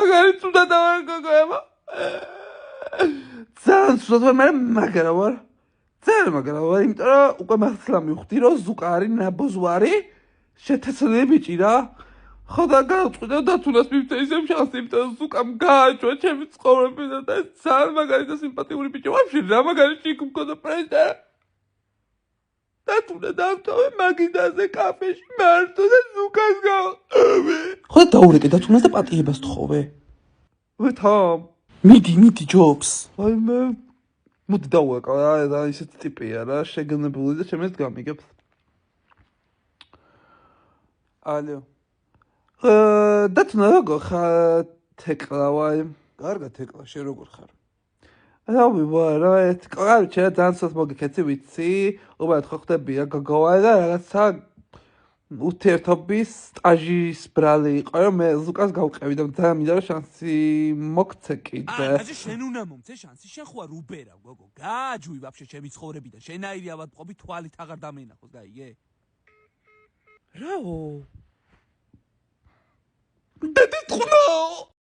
მაგარი თუნდა დავაგოგოება. ძალიან სულაც მე მაგრა ვარ. ძალიან მაგრა ვარ, იმიტომ რომ უკვე მართლა მივხვდი რომ ზუკა არის ნაბოზვარი, შეთესლები ბიჭი რა. ხო და გავწყვიტე და თუნდაც მივცე ისევ შანსი, იმიტომ რომ ზუკამ გააჩვა ჩემი ცხოვრებიდან და ეს ძალიან მაგარი და სიმპათიური ბიჭი. ვაფშე რა მაგარი შიქ მქონდა პრეზიდენტ. და თუნდა დავტოვე მაგიდაზე კაფეში მარტო და ზუკას გავყავე. ხო და დაურეკე და თუნდაც და პატიებას თხოვე. ვითომ? მიდი ჯობს. აი მე მოდი დავუეკავ რა ისეთი ტიპია რა, შეგნებული და ჩემს გამიგებს. ალო. და თუნდა როგორ ხარ თეკლა ვაი? კარგად თეკლა, შენ როგორ ხარ? რავი ვარა, კაროჩე ძალიან სულ მოგიქეცი ვიცი, უბრალოდ ხო ხდებია გოგოა და რაღაცა ურთიერთობის სტაჟის ბრალი იყო, რომ მე ზუკას გავყევი და ძალიან მინდა რომ შანსი მოგცე კიდე. აი, შენ უნდა მომცე შანსი, შენ ხო არ უბერავ, გოგო. გააჯვი ვაფშე ჩემი ცხოვრებიდან. შენაირი ავადმყოფი თვალით აღარ დამენახოს, გაიგე? რაო? და დითხნო